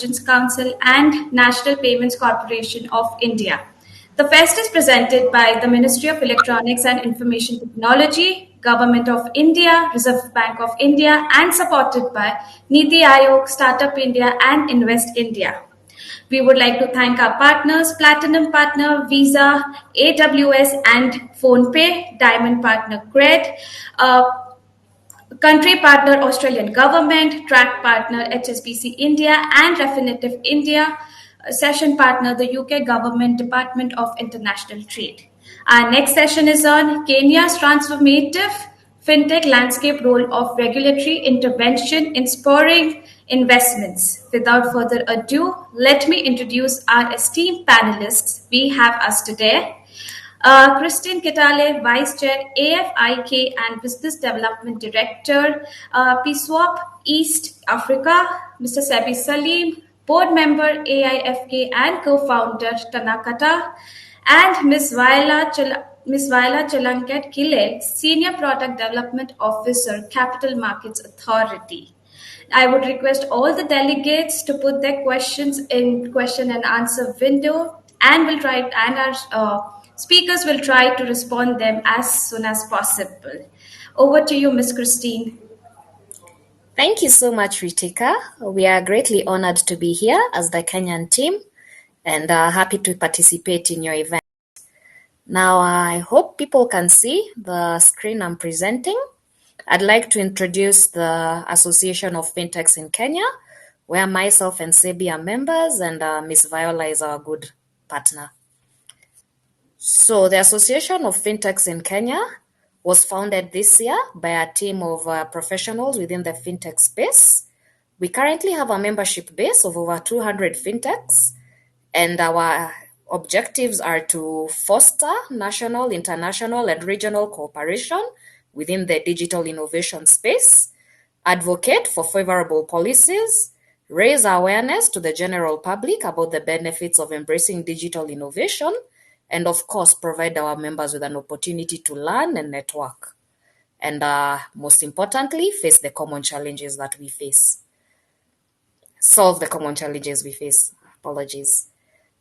Council and National Payments Corporation of India. The fest is presented by the Ministry of Electronics and Information Technology, Government of India, Reserve Bank of India, and supported by Niti Aayog, Startup India, and Invest India. We would like to thank our partners, Platinum Partner, Visa, AWS, and PhonePe, Diamond Partner, Cred, Country partner Australian government, track partner HSBC India and Refinitiv India, session partner the UK government Department of International Trade. Our next session is on Kenya's transformative fintech landscape role of regulatory intervention in spurring investments. Without further ado, let me introduce our esteemed panelists we have us today. Christine Kitale, Vice Chair, AFIK and Business Development Director, PSWAP East Africa, Mr. Sabi Salim, Board Member, AIFK and Co-Founder, Tanakata, and Ms. Viola Chalanket Kile, Senior Product Development Officer, Capital Markets Authority. I would request all the delegates to put their questions in question and answer window, and our speakers will try to respond them as soon as possible. Over to you, Ms. Christine. Thank you so much, Ritika. We are greatly honored to be here as the Kenyan team and happy to participate in your event. Now, I hope people can see the screen I'm presenting. I'd like to introduce the Association of Fintechs in Kenya, where myself and Sebi are members and Ms. Viola is our good partner. So the Association of Fintechs in Kenya was founded this year by a team of professionals within the fintech space. We currently have a membership base of over 200 fintechs, and our objectives are to foster national, international, and regional cooperation within the digital innovation space, advocate for favorable policies, raise awareness to the general public about the benefits of embracing digital innovation, and of course, provide our members with an opportunity to learn and network. And most importantly, face the common challenges that we face. Solve the common challenges we face. Apologies.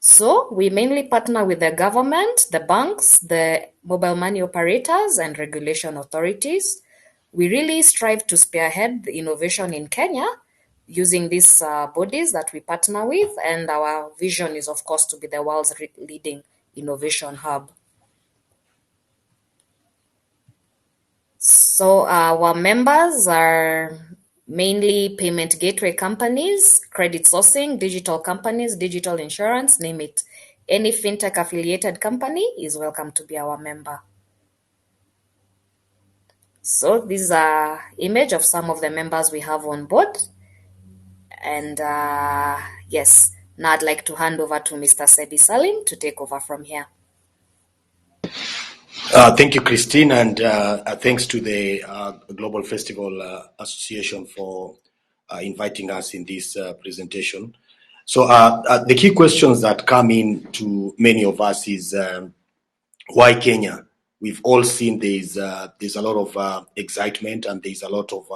So we mainly partner with the government, the banks, the mobile money operators, and regulation authorities. We really strive to spearhead the innovation in Kenya using these bodies that we partner with, and our vision is, of course, to be the world's leading innovation hub. So our members are mainly payment gateway companies, credit sourcing, digital companies, digital insurance, name it. Any fintech affiliated company is welcome to be our member. So this is an image of some of the members we have on board. And yes, now I'd like to hand over to Mr. Sebi Salim to take over from here. Thank you, Christine, and thanks to the Global Festival Association for inviting us in this presentation. So the key questions that come in to many of us is why Kenya? We've all seen there's a lot of excitement and there's a lot of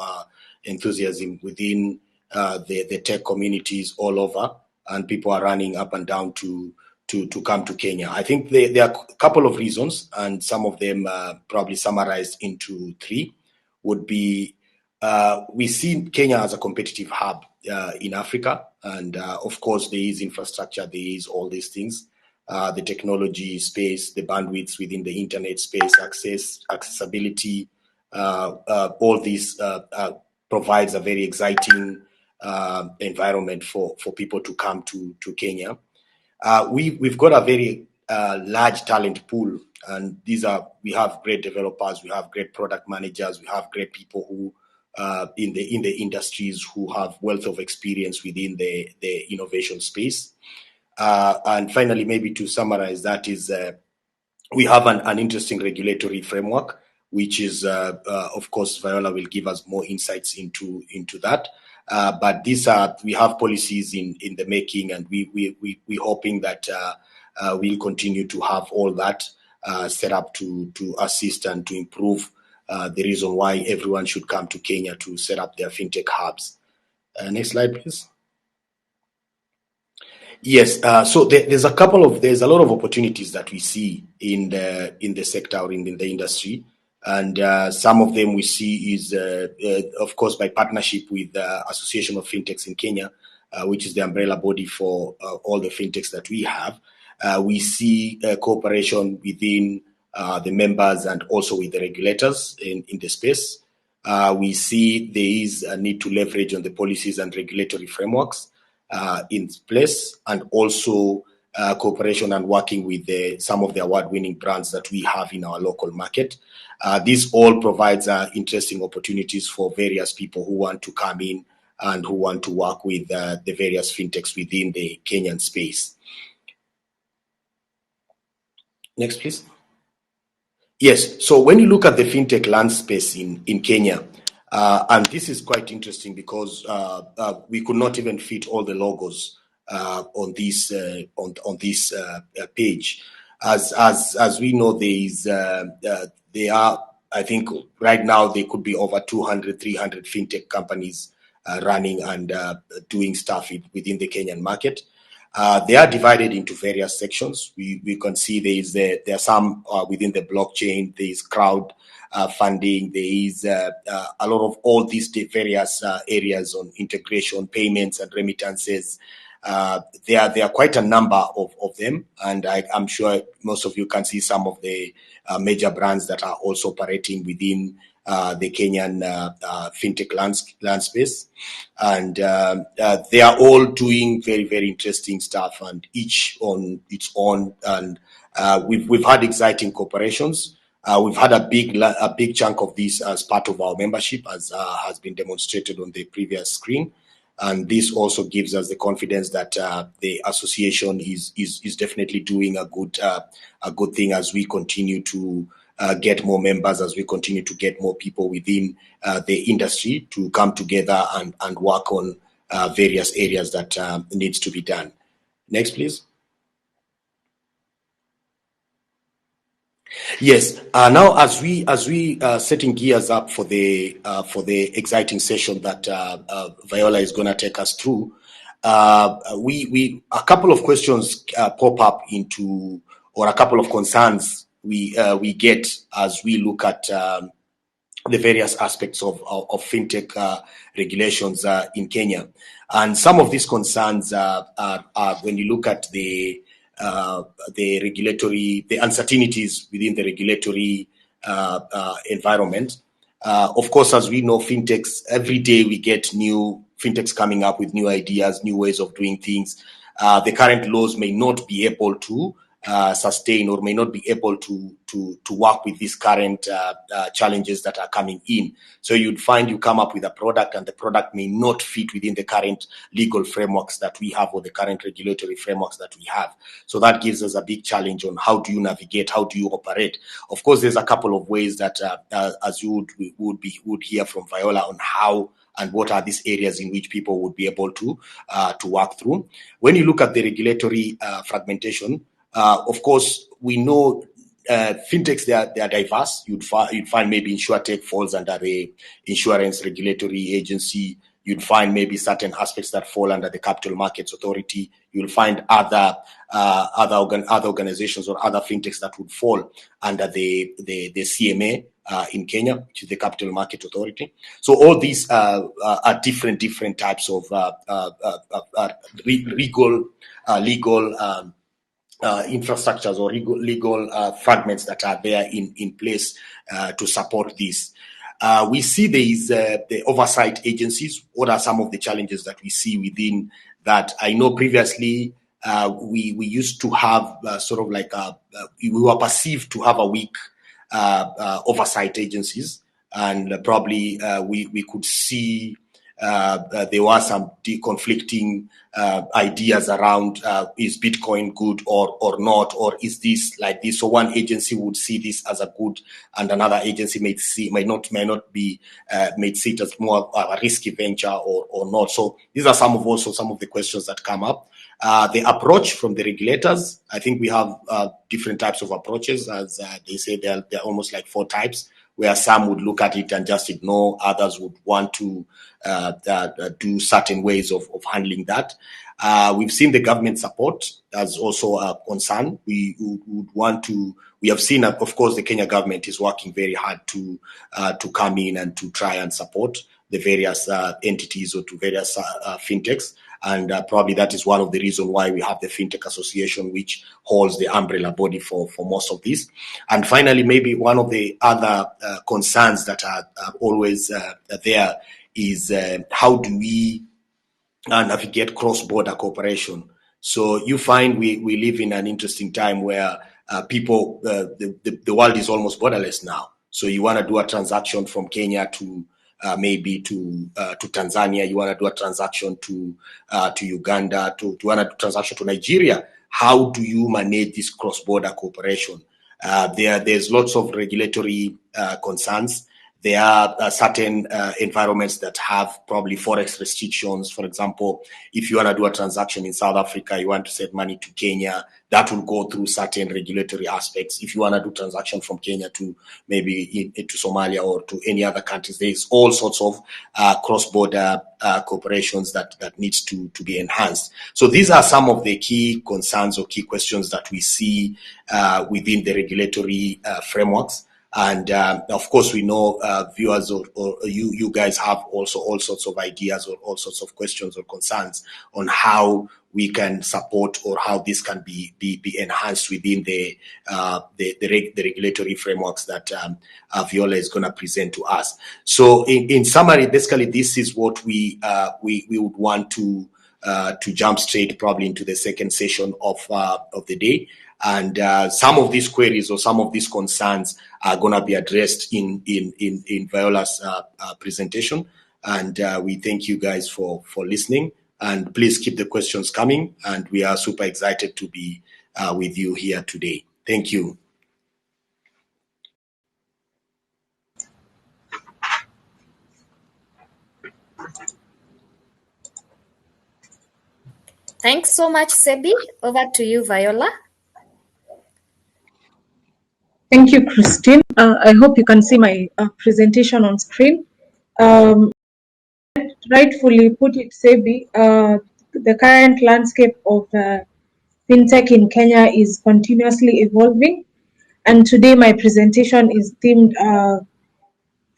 enthusiasm within the tech communities all over, and people are running up and down to come to Kenya. I think there are a couple of reasons, and some of them probably summarized into three. Would be we see Kenya as a competitive hub in Africa, and of course there is infrastructure, there is all these things, the technology space, the bandwidths within the internet space, accessibility, all these provides a very exciting environment for people to come to Kenya. We've got a very large talent pool, and we have great developers, we have great product managers, we have great people who in the industries who have wealth of experience within the innovation space. And finally, maybe to summarize that is we have an interesting regulatory framework, which is of course Viola will give us more insights into that. But we have policies in the making, and we're hoping that we'll continue to have all that set up to assist and to improve the reason why everyone should come to Kenya to set up their fintech hubs. Next slide, please. Yes, so there's a lot of opportunities that we see in the sector or in the industry, and some of them we see is of course by partnership with the Association of Fintechs in Kenya, which is the umbrella body for all the fintechs that we have. We see cooperation within the members and also with the regulators in the space. We see there is a need to leverage on the policies and regulatory frameworks in place, and also cooperation and working with some of the award-winning brands that we have in our local market. This all provides interesting opportunities for various people who want to come in and who want to work with the various fintechs within the Kenyan space. Next, please. Yes, so when you look at the fintech land space in Kenya, and this is quite interesting because we could not even fit all the logos on this page. As we know, there are, I think right now there could be over 200, 300 fintech companies running and doing stuff within the Kenyan market. They are divided into various sections. We can see there are some within the blockchain. There is crowd funding. There is a lot of all these various areas on integration, payments, and remittances. There are quite a number of them, and I'm sure most of you can see some of the major brands that are also operating within the Kenyan fintech land space, and they are all doing very, very interesting stuff, and each on its own. And we've had exciting cooperations. We've had a big chunk of this as part of our membership, as has been demonstrated on the previous screen. And this also gives us the confidence that the association is definitely doing a good thing as we continue to get more members, as we continue to get more people within the industry to come together and work on various areas that needs to be done. Next, please. Yes. Now, as we setting gears up for the exciting session that Viola is going to take us through, we a couple of questions pop up into, or a couple of concerns we get as we look at the various aspects of fintech regulations in Kenya, and some of these concerns are when you look at the uncertainties within the regulatory environment. Of course, as we know, fintechs, every day we get new fintechs coming up with new ideas, new ways of doing things. The current laws may not be able to sustain or may not be able to work with these current challenges that are coming in. So you'd find you come up with a product and the product may not fit within the current legal frameworks that we have or the current regulatory frameworks that we have. So that gives us a big challenge on how do you navigate, how do you operate. Of course, there's a couple of ways that as you would hear from Viola on how and what are these areas in which people would be able to work through. When you look at the regulatory fragmentation, of course, we know fintechs, they are diverse. You'd find maybe InsurTech falls under the Insurance Regulatory Agency. You'd find maybe certain aspects that fall under the Capital Markets Authority. You'll find other organizations or other fintechs that would fall under the CMA in Kenya, which is the Capital Market Authority. So all these are different types of legal infrastructures or legal fragments that are there in place to support this. We see there is the oversight agencies. What are some of the challenges that we see within that? I know previously we used to have we were perceived to have a weak oversight agencies, and probably we could see there were some conflicting ideas around is Bitcoin good or not, or is this like this? So one agency would see this as a good, and another agency may see it as more of a risky venture or not. So these are some of the questions that come up. The approach from the regulators, I think we have different types of approaches, as they say there are almost like 4 types, where some would look at it and just ignore, others would want to do certain ways of handling that. We've seen the government support as also a concern. We would want to. We have seen, of course, the Kenya government is working very hard to come in and to try and support the various entities or to various fintechs. And probably that is one of the reasons why we have the Fintech Association, which holds the umbrella body for most of this. And finally, maybe one of the other concerns that are always there is how do we navigate cross-border cooperation. So you find we live in an interesting time where people, the world is almost borderless now. So you want to do a transaction from Kenya to maybe to Tanzania, you want to do a transaction to Uganda, to want to do a transaction to Nigeria. How do you manage this cross-border cooperation? There's lots of regulatory concerns. There are certain environments that have probably forex restrictions. For example, if you want to do a transaction in South Africa, you want to send money to Kenya, that will go through certain regulatory aspects. If you want to do transaction from Kenya to maybe into Somalia or to any other countries, there's all sorts of cross-border cooperations that needs to be enhanced. So these are some of the key concerns or key questions that we see within the regulatory frameworks. And of course, we know viewers or you guys have also all sorts of ideas or all sorts of questions or concerns on how we can support or how this can be enhanced within the regulatory frameworks that Viola is going to present to us. So in summary, basically, this is what we would want to jump straight probably into the second session of the day. And some of these queries or some of these concerns are going to be addressed in Viola's presentation. And we thank you guys for listening. And please keep the questions coming. And we are super excited to be with you here today. Thank you. Thanks so much, Sebi. Over to you, Viola. Thank you, Christine. I hope you can see my presentation on screen. Rightfully put it, Sebi, the current landscape of fintech in Kenya is continuously evolving. And today my presentation is themed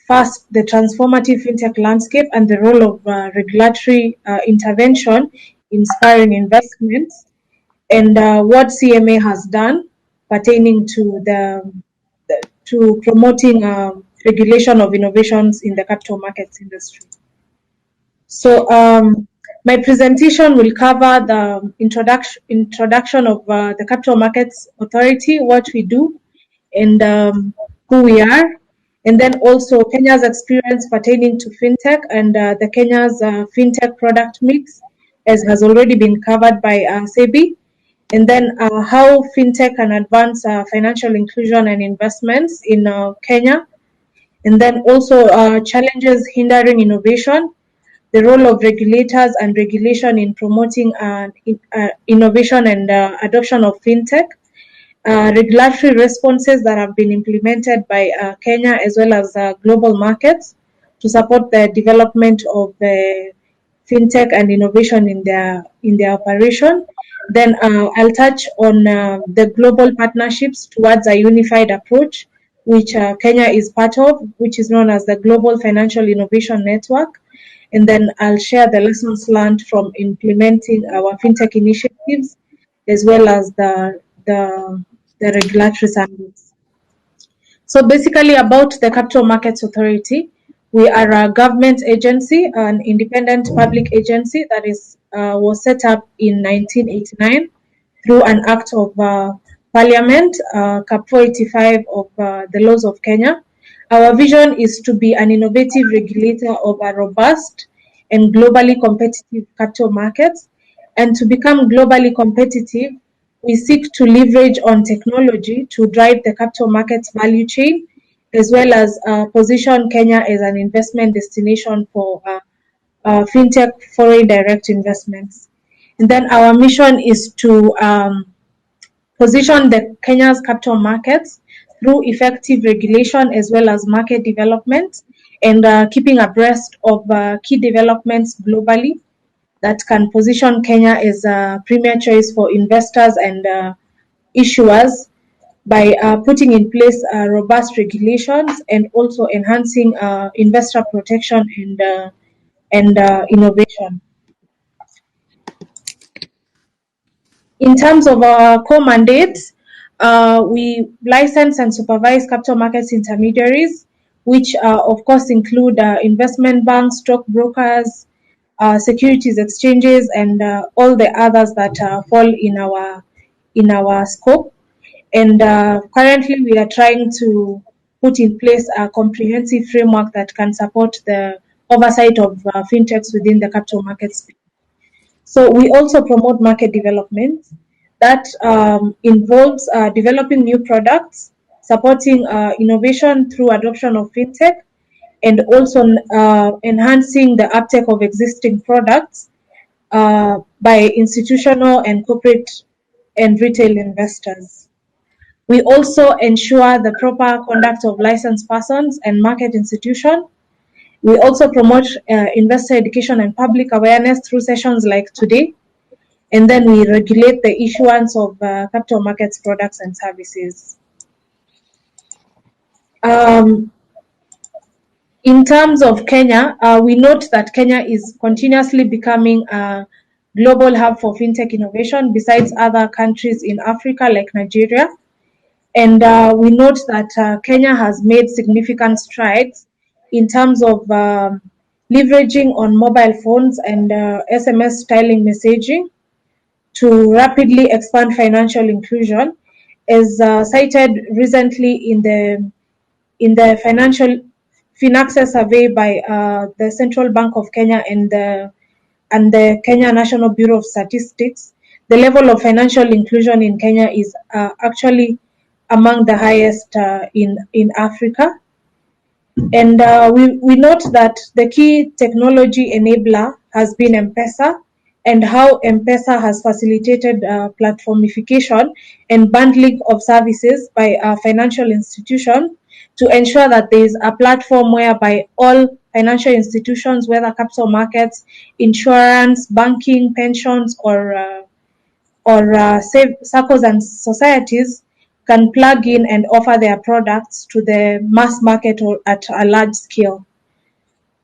first, the transformative fintech landscape and the role of regulatory intervention inspiring investments, and what CMA has done pertaining to to promoting regulation of innovations in the capital markets industry. So my presentation will cover the introduction of the Capital Markets Authority, what we do, and who we are, and then also Kenya's experience pertaining to fintech and the Kenya's fintech product mix, as has already been covered by Sebi. And then how fintech can advance financial inclusion and investments in Kenya. And then also challenges hindering innovation, the role of regulators and regulation in promoting innovation and adoption of fintech, regulatory responses that have been implemented by Kenya as well as global markets to support the development of the fintech and innovation in their operation. Then I'll touch on the global partnerships towards a unified approach, which Kenya is part of, which is known as the Global Financial Innovation Network. And then I'll share the lessons learned from implementing our fintech initiatives, as well as the regulatory standards. So basically about the Capital Markets Authority, we are a government agency, an independent public agency that was set up in 1989 through an act of Parliament, Cap 485 of the laws of Kenya. Our vision is to be an innovative regulator of a robust and globally competitive capital markets. And to become globally competitive, we seek to leverage on technology to drive the capital markets value chain, as well as position Kenya as an investment destination for fintech foreign direct investments. And then our mission is to position the Kenya's capital markets through effective regulation as well as market development, and keeping abreast of key developments globally that can position Kenya as a premier choice for investors and issuers by putting in place robust regulations and also enhancing investor protection and innovation. In terms of our core mandates, we license and supervise capital markets intermediaries, which of course include investment banks, stockbrokers, securities exchanges, and all the others that fall in our scope. And currently, we are trying to put in place a comprehensive framework that can support the oversight of fintechs within the capital markets. So we also promote market development that involves developing new products, supporting innovation through adoption of fintech, and also enhancing the uptake of existing products by institutional and corporate and retail investors. We also ensure the proper conduct of licensed persons and market institutions. We also promote investor education and public awareness through sessions like today. And then we regulate the issuance of capital markets products and services. In terms of Kenya, we note that Kenya is continuously becoming a global hub for fintech innovation besides other countries in Africa like Nigeria. And we note that Kenya has made significant strides in terms of leveraging on mobile phones and SMS styling messaging to rapidly expand financial inclusion, as cited recently in the financial FinAccess survey by the Central Bank of Kenya and the Kenya National Bureau of Statistics. The level of financial inclusion in Kenya is actually among the highest in Africa. And we note that the key technology enabler has been M-Pesa, and how M-Pesa has facilitated platformification and bundling of services by financial institutions to ensure that there is a platform whereby all financial institutions, whether capital markets, insurance, banking, pensions, or circles and societies, can plug in and offer their products to the mass market or at a large scale.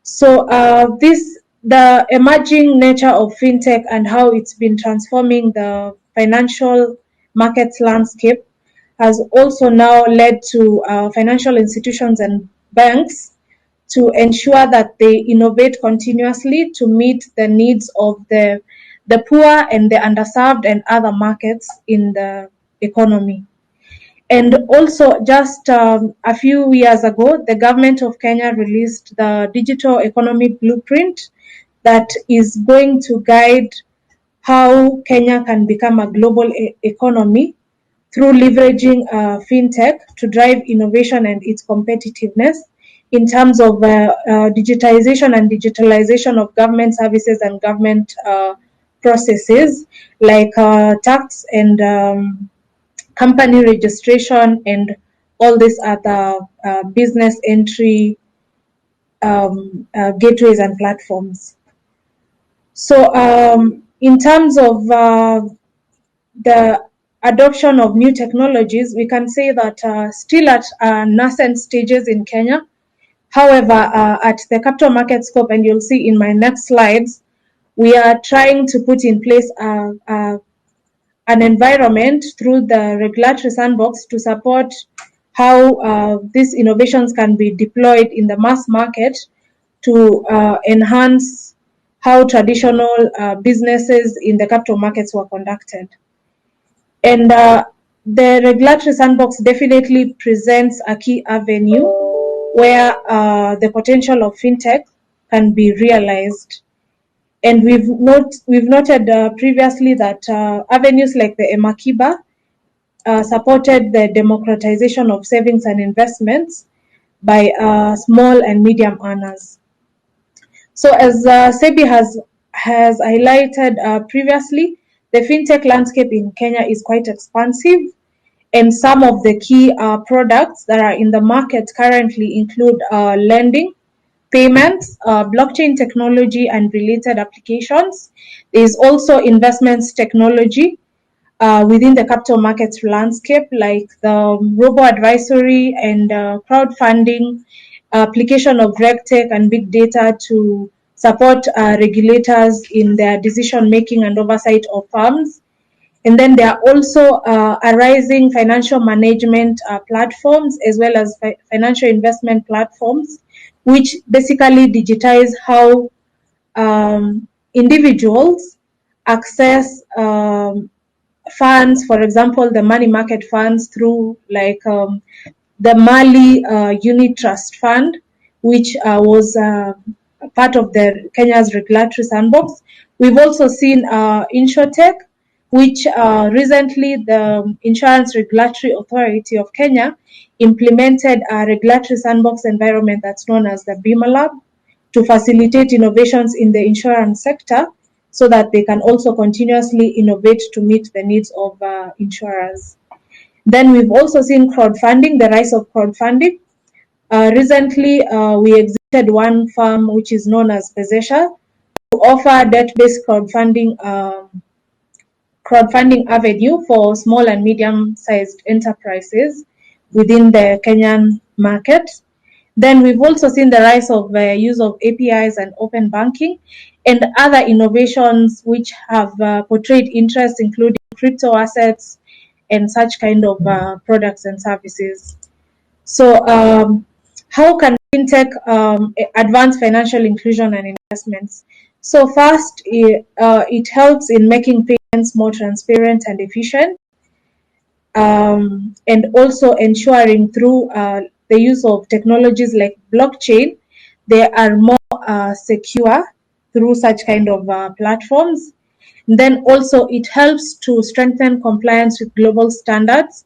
So the emerging nature of fintech and how it's been transforming the financial markets landscape has also now led to financial institutions and banks to ensure that they innovate continuously to meet the needs of the poor and the underserved and other markets in the economy. And also, just a few years ago, the government of Kenya released the Digital Economy Blueprint that is going to guide how Kenya can become a global economy through leveraging fintech to drive innovation and its competitiveness in terms of digitization and digitalization of government services and government processes like tax and company registration and all these other business entry gateways and platforms. So in terms of the adoption of new technologies, we can say that still at nascent stages in Kenya. However, at the capital market scope, and you'll see in my next slides, we are trying to put in place an environment through the regulatory sandbox to support how these innovations can be deployed in the mass market to enhance how traditional businesses in the capital markets were conducted. And the regulatory sandbox definitely presents a key avenue where the potential of fintech can be realized. And we've noted previously that avenues like the Emakiba supported the democratization of savings and investments by small and medium earners. So as SEBI has highlighted previously, the fintech landscape in Kenya is quite expansive, and some of the key products that are in the market currently include lending, payments, blockchain technology and related applications. There is also investments technology within the capital markets landscape, like the robo-advisory and crowdfunding, application of RegTech and big data to support regulators in their decision-making and oversight of firms. And then there are also arising financial management platforms as well as financial investment platforms, which basically digitize how individuals access funds, for example, the money market funds through like the Mali Unit Trust Fund, which was part of the Kenya's regulatory sandbox. We've also seen InsurTech, which recently the Insurance Regulatory Authority of Kenya implemented a regulatory sandbox environment that's known as the BIMA Lab to facilitate innovations in the insurance sector so that they can also continuously innovate to meet the needs of insurers. Then we've also seen crowdfunding, the rise of crowdfunding. Recently, we exited one firm which is known as Pezesha to offer debt-based crowdfunding avenue for small and medium-sized enterprises within the Kenyan market. Then we've also seen the rise of use of APIs and open banking and other innovations which have portrayed interest, including crypto assets and such kind of products and services. So how can fintech advance financial inclusion and investments? So first, it helps in making payments more transparent and efficient, and also ensuring through the use of technologies like blockchain, they are more secure through such kind of platforms. And then also it helps to strengthen compliance with global standards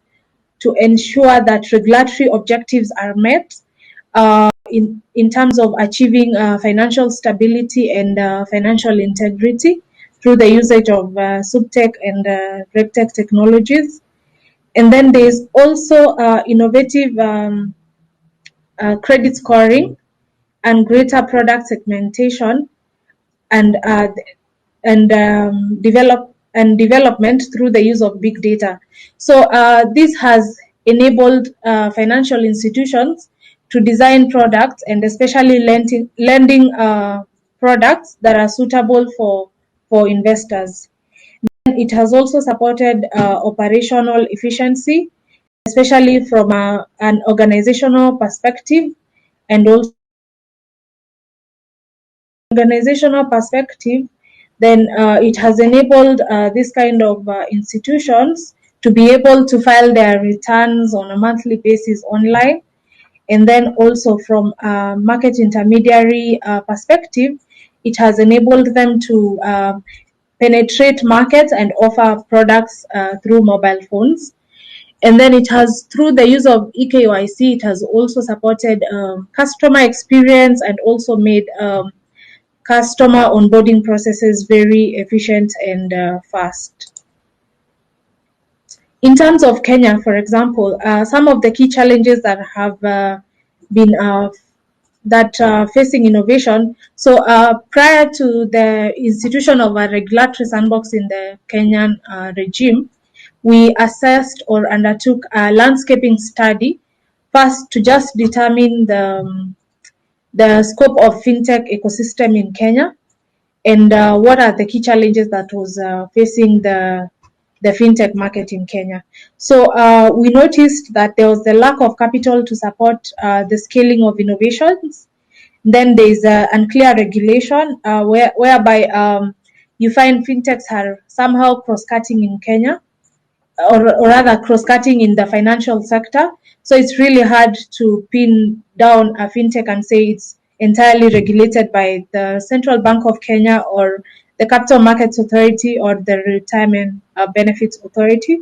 to ensure that regulatory objectives are met in terms of achieving financial stability and financial integrity through the usage of SupTech and RegTech technologies. And then there's also innovative credit scoring and greater product segmentation and development through the use of big data. So this has enabled financial institutions to design products and especially lending products that are suitable for investors. Then it has also supported operational efficiency, especially from an organizational perspective, and also organizational perspective, then it has enabled this kind of institutions to be able to file their returns on a monthly basis online. And then also from a market intermediary perspective, it has enabled them to penetrate markets and offer products through mobile phones. And then it has, through the use of eKYC, it has also supported customer experience and also made customer onboarding processes very efficient and fast. In terms of Kenya, for example, some of the key challenges that have been facing innovation. So prior to the institution of a regulatory sandbox in the Kenyan regime, we assessed or undertook a landscaping study, first to just determine the scope of fintech ecosystem in Kenya and what are the key challenges that was facing the fintech market in Kenya. So we noticed that there was the lack of capital to support the scaling of innovations. Then there is unclear regulation whereby you find fintechs are somehow cross-cutting in Kenya, or rather cross-cutting in the financial sector. So it's really hard to pin down a fintech and say it's entirely regulated by the Central Bank of Kenya or the Capital Markets Authority or the Retirement Benefits Authority.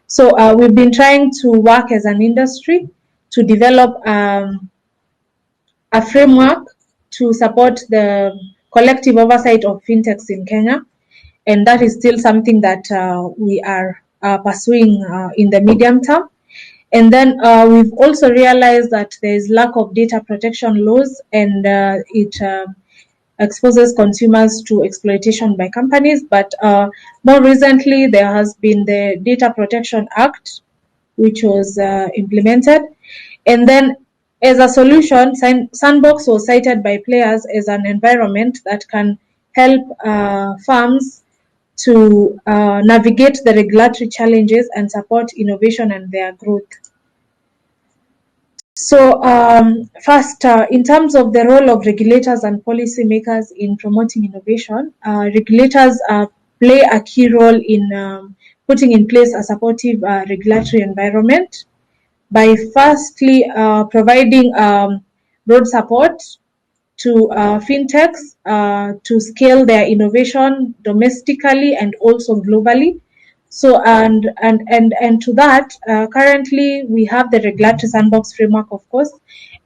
So we've been trying to work as an industry to develop a framework to support the collective oversight of fintechs in Kenya. And that is still something that we are pursuing in the medium term. And then we've also realized that there is lack of data protection laws, and it exposes consumers to exploitation by companies. But more recently, there has been the Data Protection Act, which was implemented. And then as a solution, Sandbox was cited by players as an environment that can help firms to navigate the regulatory challenges and support innovation and their growth. So first, in terms of the role of regulators and policymakers in promoting innovation, regulators play a key role in putting in place a supportive regulatory environment by firstly providing broad support to fintechs to scale their innovation domestically and also globally. So and to that, currently we have the regulatory sandbox framework, of course,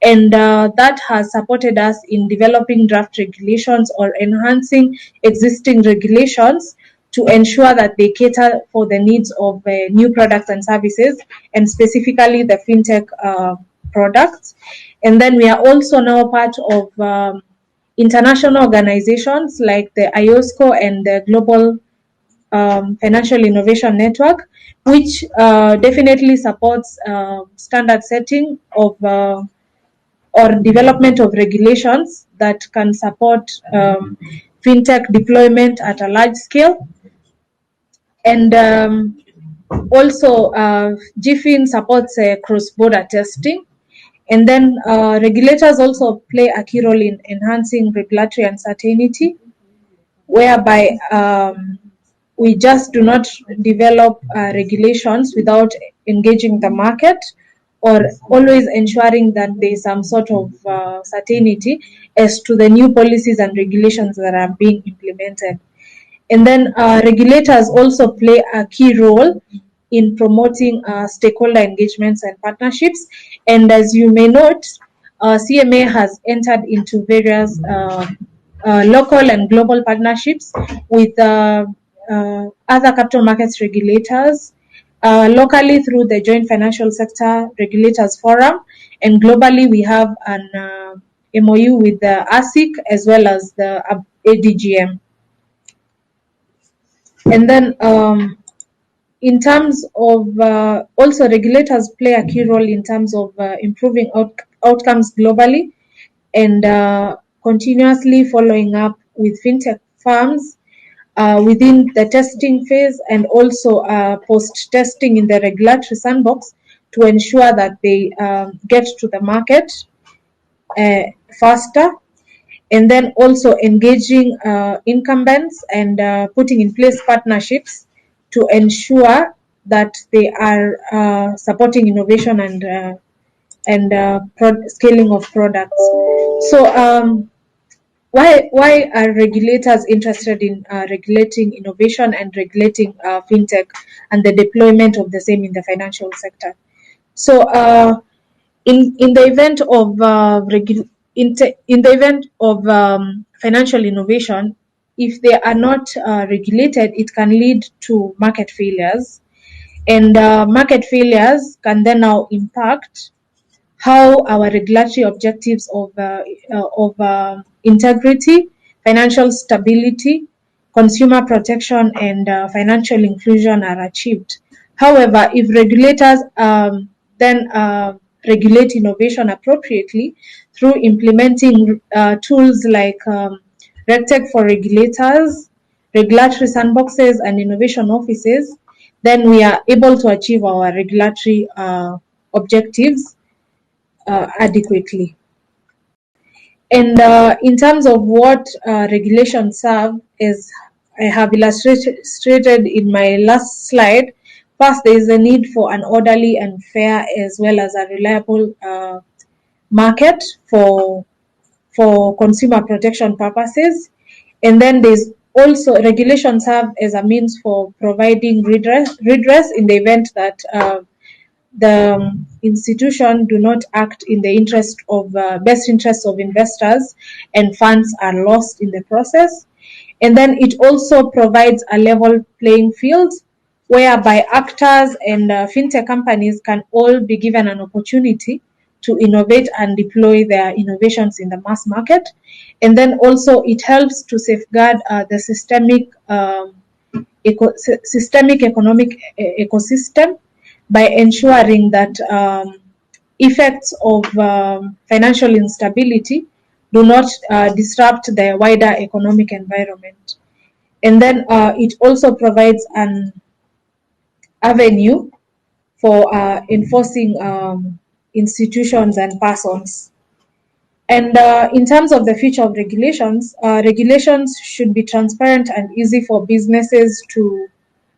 and that has supported us in developing draft regulations or enhancing existing regulations to ensure that they cater for the needs of new products and services, and specifically the fintech products. And then we are also now part of international organizations like the IOSCO and the Global Financial Innovation Network, which definitely supports standard setting of or development of regulations that can support fintech deployment at a large scale. And also GFIN supports cross-border testing. And then regulators also play a key role in enhancing regulatory uncertainty, whereby we just do not develop regulations without engaging the market or always ensuring that there is some sort of certainty as to the new policies and regulations that are being implemented. And then regulators also play a key role in promoting stakeholder engagements and partnerships. And as you may note, CMA has entered into various local and global partnerships with other capital markets regulators, locally through the Joint Financial Sector Regulators Forum, and globally we have an MOU with the ASIC as well as the ADGM. And then in terms of also regulators play a key role in terms of improving outcomes globally and continuously following up with fintech firms within the testing phase and also post-testing in the regulatory sandbox to ensure that they get to the market faster, and then also engaging incumbents and putting in place partnerships to ensure that they are supporting innovation and scaling of products. So why are regulators interested in regulating innovation and regulating fintech and the deployment of the same in the financial sector? So in the event of financial innovation, if they are not regulated, it can lead to market failures, and market failures can then now impact how our regulatory objectives of integrity, financial stability, consumer protection, and financial inclusion are achieved. However, if regulators then regulate innovation appropriately through implementing tools like RegTech for regulators, regulatory sandboxes, and innovation offices, then we are able to achieve our regulatory objectives adequately. And in terms of what regulations serve, as I have illustrated in my last slide, first, there is a need for an orderly and fair as well as a reliable market for consumer protection purposes. And then there's also regulations serve as a means for providing redress in the event that the institution do not act in the interest of best interest of investors and funds are lost in the process. And then it also provides a level playing field whereby actors and fintech companies can all be given an opportunity to innovate and deploy their innovations in the mass market. And then also it helps to safeguard the systemic economic ecosystem by ensuring that effects of financial instability do not disrupt the wider economic environment. And then it also provides an avenue for enforcing institutions and persons. And in terms of the future of regulations, regulations should be transparent and easy for businesses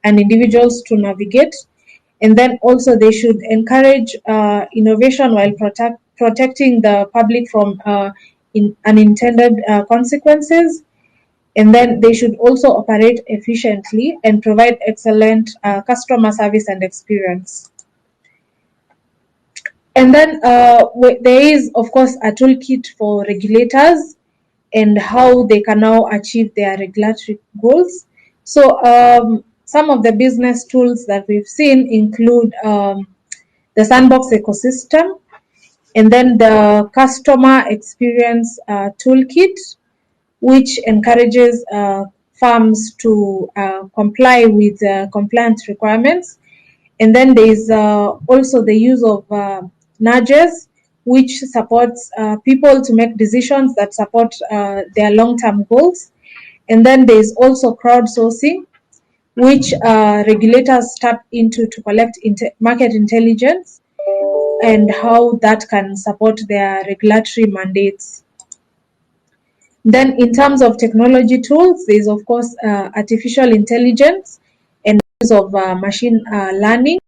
and individuals to navigate. And then also they should encourage innovation while protecting the public from unintended consequences. And then they should also operate efficiently and provide excellent customer service and experience. And then there is, of course, a toolkit for regulators and how they can now achieve their regulatory goals. So some of the business tools that we've seen include the sandbox ecosystem, and then the customer experience toolkit, which encourages firms to comply with compliance requirements. And then there is also the use of nudges, which supports people to make decisions that support their long-term goals. And then there is also crowdsourcing, which regulators tap into to collect market intelligence and how that can support their regulatory mandates. Then in terms of technology tools, there is of course artificial intelligence and use of machine learning.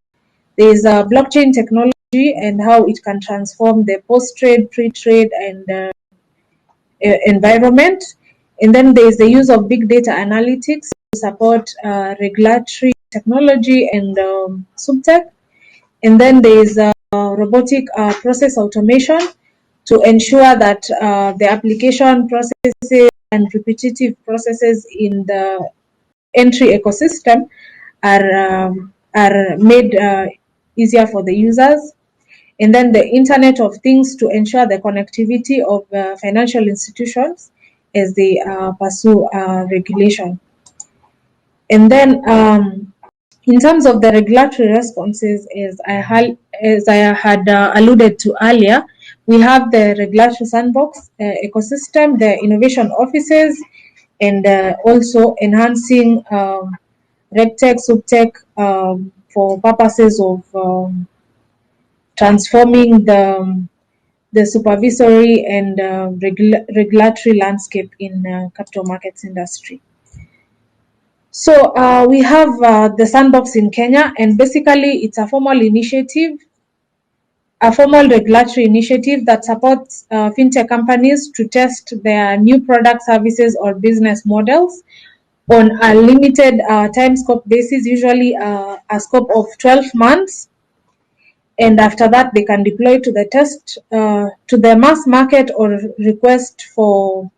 There is blockchain technology and how it can transform the post-trade, pre-trade, and environment. And then there is the use of big data analytics to support regulatory technology and subtech. And then there is robotic process automation to ensure that the application processes and repetitive processes in the entry ecosystem are made easier for the users. And then the Internet of Things to ensure the connectivity of financial institutions as they pursue regulation. And then in terms of the regulatory responses, as I had alluded to earlier, we have the regulatory sandbox ecosystem, the innovation offices, and also enhancing RegTech, SubTech for purposes of transforming the supervisory and regulatory landscape in capital markets industry. So we have the sandbox in Kenya, and basically it's a formal initiative, a formal regulatory initiative that supports fintech companies to test their new product, services, or business models on a limited time scope basis, usually a scope of 12 months. And after that, they can deploy to the test, to the mass market, or request for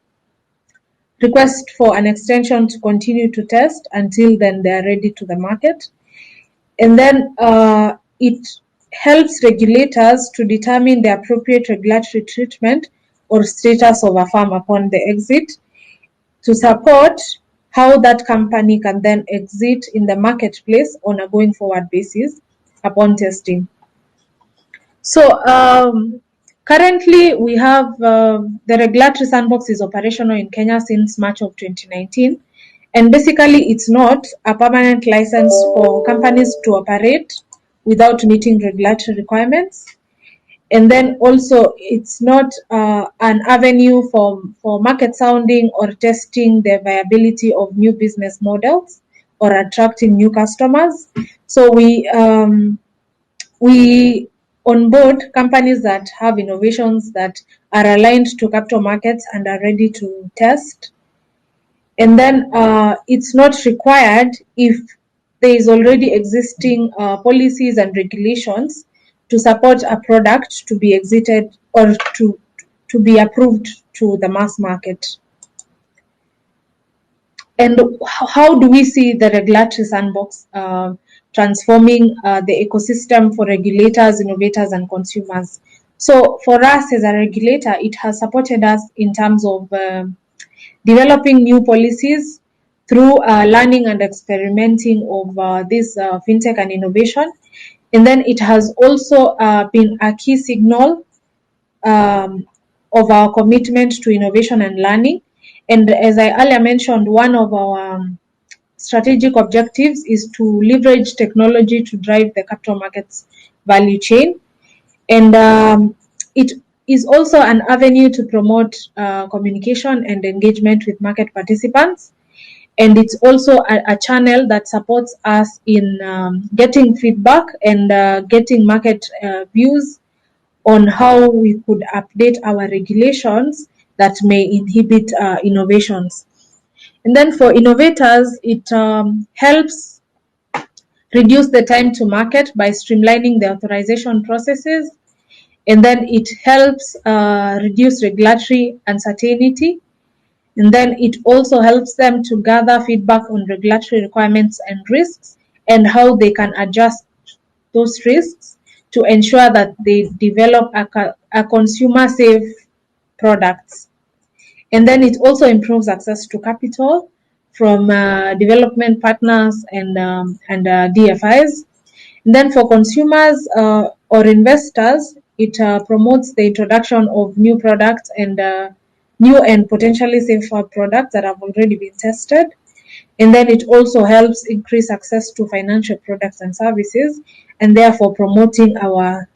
an extension to continue to test until then they are ready to the market. And then it helps regulators to determine the appropriate regulatory treatment or status of a firm upon the exit, to support how that company can then exit in the marketplace on a going forward basis upon testing. So currently we have the regulatory sandbox is operational in Kenya since March of 2019. And basically it's not a permanent license for companies to operate without meeting regulatory requirements. And then also it's not an avenue for market sounding or testing the viability of new business models or attracting new customers. So we onboard companies that have innovations that are aligned to capital markets and are ready to test. And then it's not required if there is already existing policies and regulations to support a product to be exited or to be approved to the mass market. And how do we see the regulatory sandbox transforming the ecosystem for regulators, innovators, and consumers? So for us as a regulator, it has supported us in terms of developing new policies through learning and experimenting of this fintech and innovation. And then it has also been a key signal of our commitment to innovation and learning. And as I earlier mentioned, one of our strategic objectives is to leverage technology to drive the capital markets value chain. And it is also an avenue to promote communication and engagement with market participants. And it's also a channel that supports us in getting feedback and getting market views on how we could update our regulations that may inhibit innovations. And then for innovators, it helps reduce the time to market by streamlining the authorization processes. And then it helps reduce regulatory uncertainty. And then it also helps them to gather feedback on regulatory requirements and risks and how they can adjust those risks to ensure that they develop a consumer-safe products. And then it also improves access to capital from development partners and DFIs. And then for consumers or investors, it promotes the introduction of new products and new and potentially safer products that have already been tested. And then it also helps increase access to financial products and services, and therefore promoting our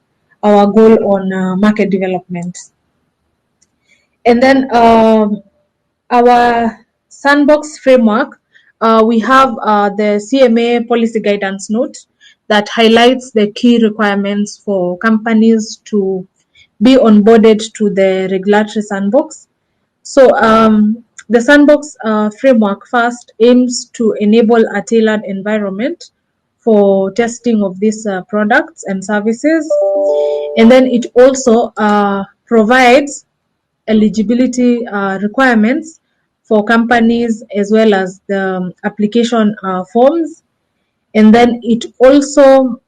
goal on market development. And then our sandbox framework, we have the CMA policy guidance note that highlights the key requirements for companies to be onboarded to the regulatory sandbox. So the sandbox framework first aims to enable a tailored environment for testing of these products and services. And then it also provides eligibility requirements for companies as well as the application forms. And then it also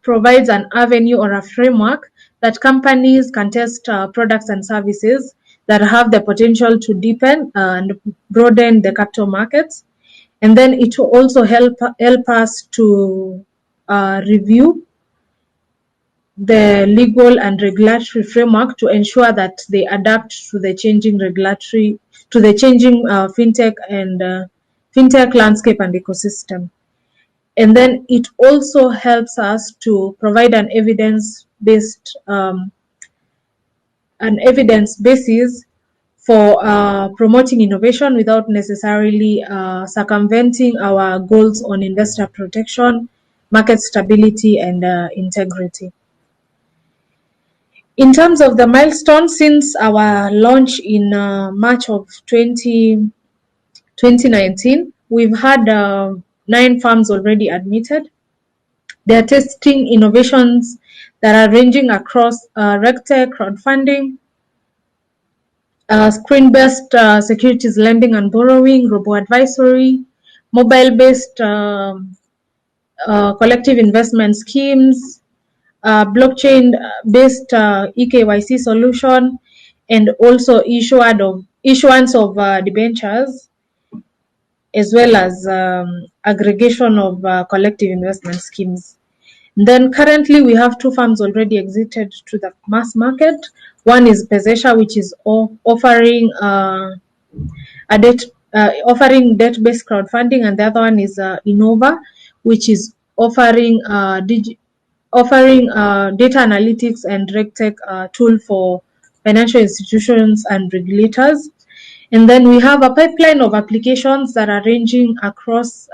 provides an avenue or a framework that companies can test products and services that have the potential to deepen and broaden the capital markets. And then it will also help us to review the legal and regulatory framework to ensure that they adapt to the changing fintech and fintech landscape and ecosystem. And then it also helps us to provide an evidence basis for promoting innovation without necessarily circumventing our goals on investor protection, market stability, and integrity. In terms of the milestones, since our launch in March of 2019, we've had 9 firms already admitted. They're testing innovations that are ranging across RegTech, crowdfunding, screen-based securities lending and borrowing, robo-advisory, mobile-based collective investment schemes, blockchain-based eKYC solution, and also issuance of debentures, as well as aggregation of collective investment schemes. Then currently we have 2 firms already exited to the mass market. One is Pezesha, which is offering debt-based crowdfunding, and the other one is Innova, which is offering data analytics and RegTech tool for financial institutions and regulators. And then we have a pipeline of applications that are ranging across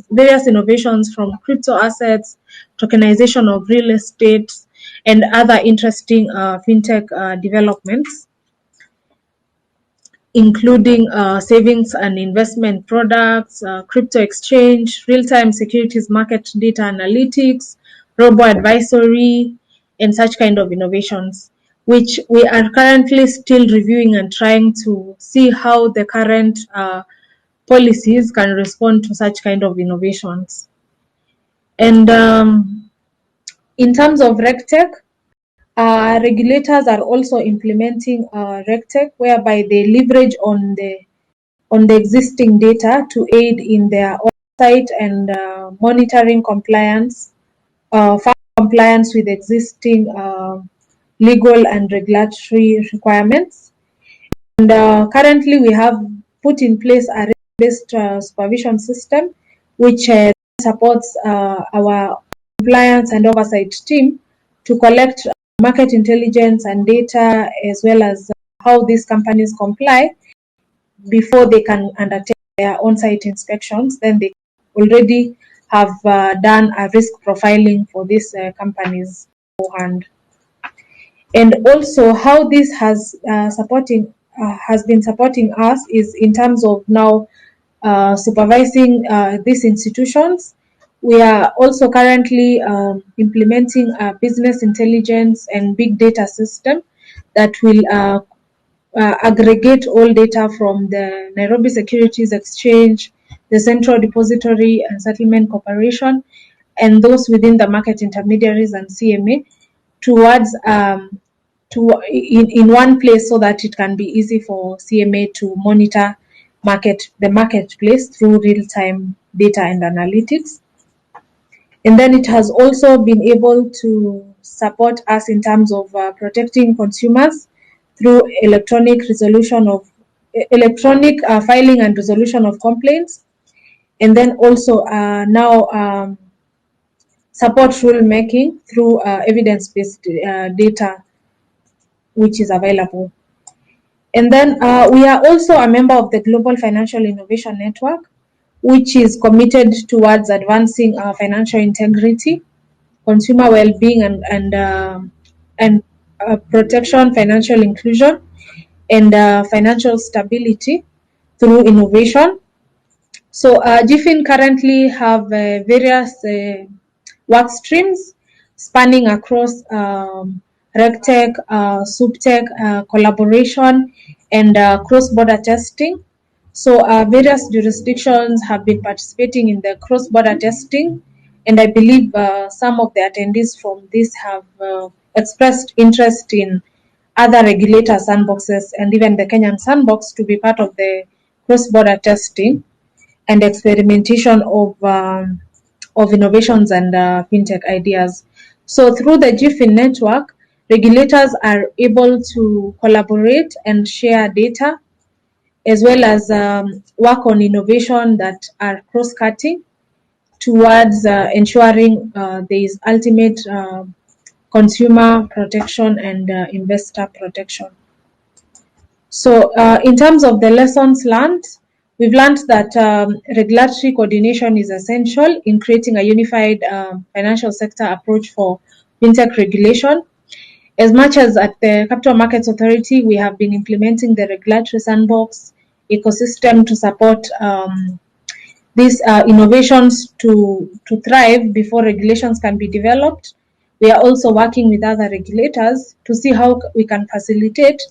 various innovations from crypto assets, tokenization of real estate, and other interesting fintech developments, including savings and investment products, crypto exchange, real-time securities market data analytics, robo-advisory, and such kind of innovations, which we are currently still reviewing and trying to see how the current policies can respond to such kind of innovations. And in terms of RegTech, regulators are also implementing RegTech, whereby they leverage on the existing data to aid in their oversight and monitoring compliance, compliance with existing legal and regulatory requirements. And currently, we have put in place a risk-based supervision system, which supports our compliance and oversight team to collect market intelligence and data, as well as how these companies comply before they can undertake their on-site inspections. Then they already have done a risk profiling for these companies beforehand. And also how this has been supporting us is in terms of now supervising these institutions. We are also currently implementing a business intelligence and big data system that will aggregate all data from the Nairobi Securities Exchange, the Central Depository and Settlement Corporation, and those within the market intermediaries and CMA towards in one place, so that it can be easy for CMA to monitor the marketplace through real-time data and analytics. And then it has also been able to support us in terms of protecting consumers through electronic filing and resolution of complaints, and then also now support rulemaking through evidence-based data which is available. And then we are also a member of the Global Financial Innovation Network, which is committed towards advancing financial integrity, consumer well-being, and protection, financial inclusion, and financial stability through innovation. So GFIN currently have various work streams spanning across RegTech, SupTech, collaboration, and cross-border testing. So various jurisdictions have been participating in the cross-border testing, and I believe some of the attendees from this have expressed interest in other regulator sandboxes and even the Kenyan sandbox to be part of the cross-border testing and experimentation of innovations and fintech ideas. So through the GFIN network, regulators are able to collaborate and share data, as well as work on innovation that are cross-cutting towards ensuring there is ultimate consumer protection and investor protection. So in terms of the lessons learned, we've learned that regulatory coordination is essential in creating a unified financial sector approach for fintech regulation. As much as at the Capital Markets Authority, we have been implementing the regulatory sandbox ecosystem to support these innovations to thrive before regulations can be developed. We are also working with other regulators to see how we can facilitate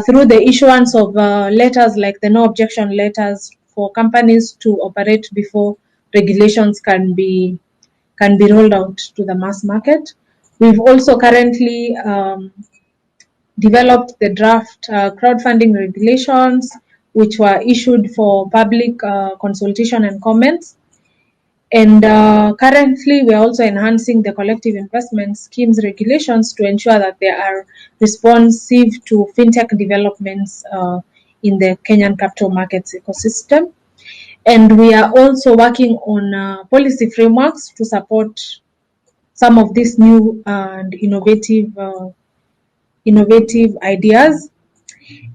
through the issuance of letters like the no objection letters for companies to operate before regulations can be rolled out to the mass market. We've also currently developed the draft crowdfunding regulations, which were issued for public consultation and comments. And currently, we are also enhancing the collective investment schemes regulations to ensure that they are responsive to fintech developments in the Kenyan capital markets ecosystem. And we are also working on policy frameworks to support some of these new and innovative ideas.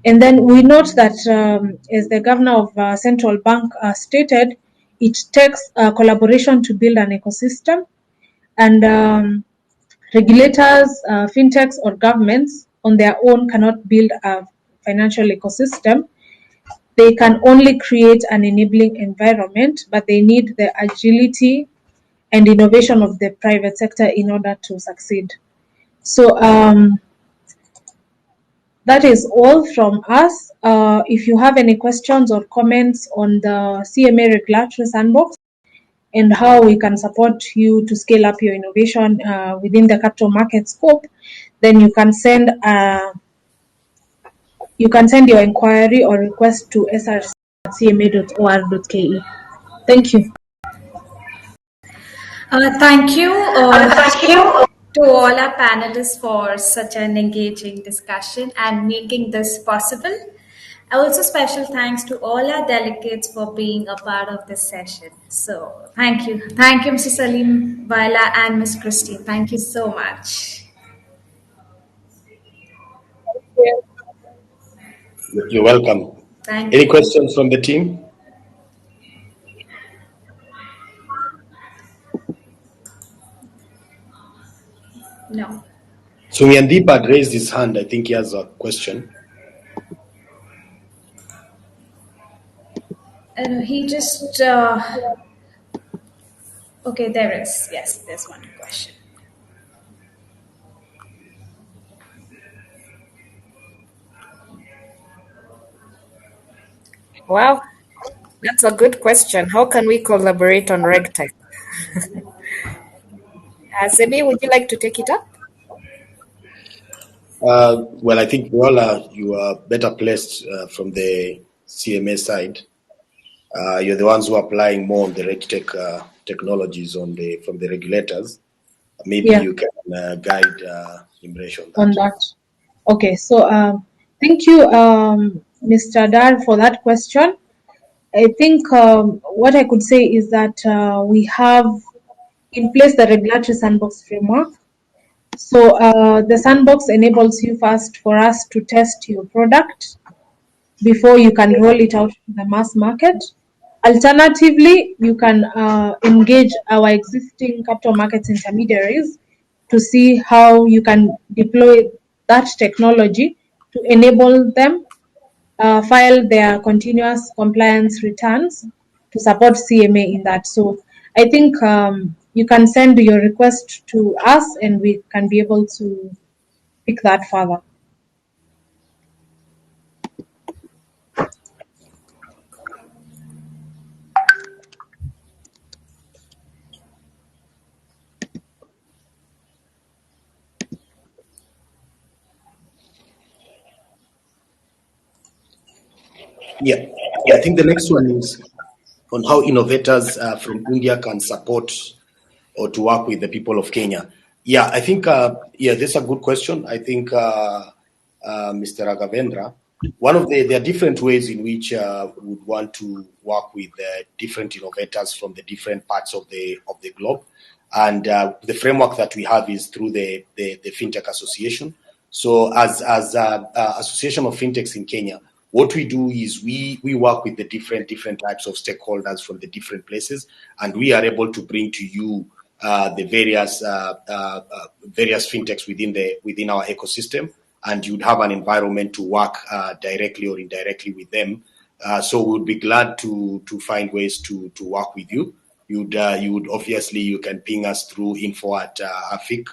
And then we note that, as the governor of central bank stated, it takes collaboration to build an ecosystem, and regulators, fintechs, or governments on their own cannot build a financial ecosystem. They can only create an enabling environment, but they need the agility and innovation of the private sector in order to succeed. So That is all from us. If you have any questions or comments on the CMA Regulatory Sandbox and how we can support you to scale up your innovation within the capital market scope, then you can send your inquiry or request to src@cma.or.ke. Thank you. Thank you to all our panelists for such an engaging discussion and making this possible. Also, special thanks to all our delegates for being a part of this session. So, thank you. Thank you, Mr. Salim Baila and Ms. Christine. Thank you so much. You're welcome. Thank Any you. questions from the team? No. So Nyandeep had raised his hand. I think he has a question. He just. Okay, there is. Yes, there's one question. Wow, that's a good question. How can we collaborate on RegTech? Sebi, would you like to take it up? Well, I think Wala, you are better placed from the CMA side. You're the ones who are applying more on the RegTech technologies from the regulators. Maybe Yeah. you can guide Imresh on that. On that. Okay, so thank you, Mr. Dar, for that question. I think what I could say is that we have in place the regulatory sandbox framework. So the sandbox enables you first for us to test your product before you can roll it out to the mass market. Alternatively, you can engage our existing capital markets intermediaries to see how you can deploy that technology to enable them file their continuous compliance returns to support CMA in that. So I think you can send your request to us and we can be able to pick that further. Yeah, I think the next one is on how innovators from India can support or to work with the people of Kenya. Yeah, I think this is a good question. I think Mr. Raghavendra, there are different ways in which we would want to work with different innovators from the different parts of the globe, and the framework that we have is through the FinTech Association. So as Association of Fintechs in Kenya, what we do is we work with the different types of stakeholders from the different places, and we are able to bring to you the various fintechs within our ecosystem, and you'd have an environment to work directly or indirectly with them. So we'd be glad to find ways to work with you. You would obviously, you can ping us through info@afic,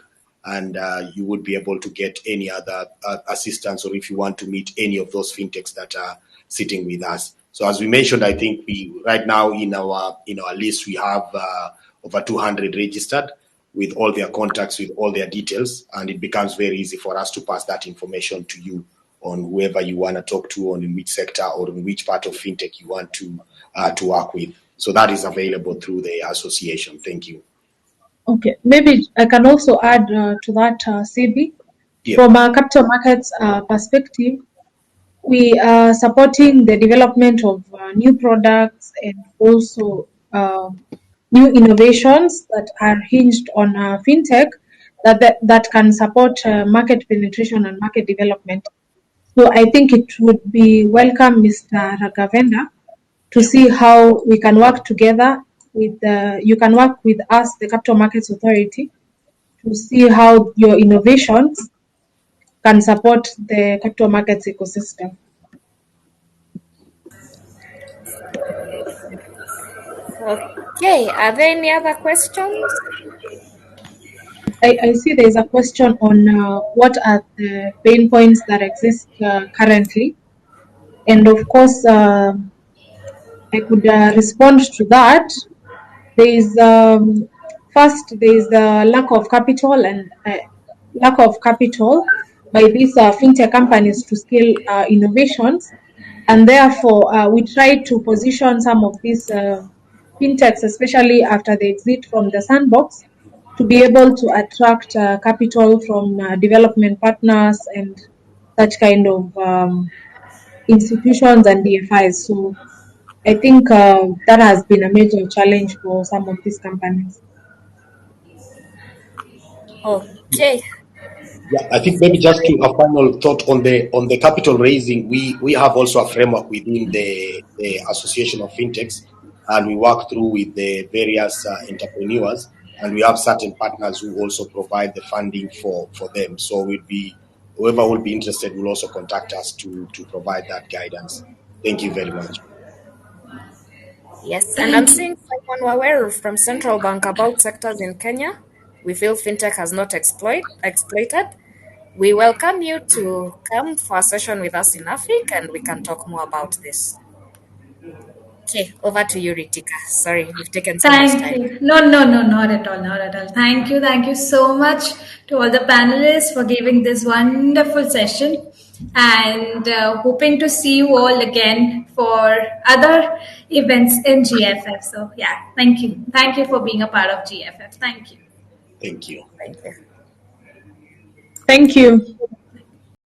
and you would be able to get any other assistance, or if you want to meet any of those fintechs that are sitting with us. So as we mentioned, I think we right now in our list we have over 200 registered with all their contacts, with all their details, and it becomes very easy for us to pass that information to you on whoever you want to talk to, on in which sector or in which part of fintech you want to work with. So that is available through the association. Thank you. Okay, maybe I can also add to that, CB. Yeah. From a capital markets perspective, we are supporting the development of new products and also new innovations that are hinged on fintech that can support market penetration and market development. So I think it would be welcome, Mr. Raghavendra, to see how we can work together with you can work with us, the Capital Markets Authority, to see how your innovations can support the capital markets ecosystem. Okay, are there any other questions? I see there is a question on what are the pain points that exist currently. And of course, I could respond to that. There is first there is the lack of capital and lack of capital by these fintech companies to scale innovations, and therefore we try to position some of these fintechs, especially after they exit from the sandbox, to be able to attract capital from development partners and such kind of institutions and DFIs. So I think that has been a major challenge for some of these companies. Okay. Yeah, I think maybe just to a final thought on the capital raising, we have also a framework within the Association of Fintechs, and we work through with the various entrepreneurs, and we have certain partners who also provide the funding for them. So we'd be whoever will be interested will also contact us to provide that guidance. Thank you very much. Yes, and I'm seeing someone aware from Central Bank about sectors in Kenya we feel fintech has not exploited. We welcome you to come for a session with us in AFIC and we can talk more about this. Okay, over to you, Ritika. Sorry, we've taken so much Thank time. you. No, not at all, not at all. Thank you so much to all the panelists for giving this wonderful session, and hoping to see you all again for other events in GFF. So yeah, thank you for being a part of GFF. Thank you. Thank you. Thank you. Thank you.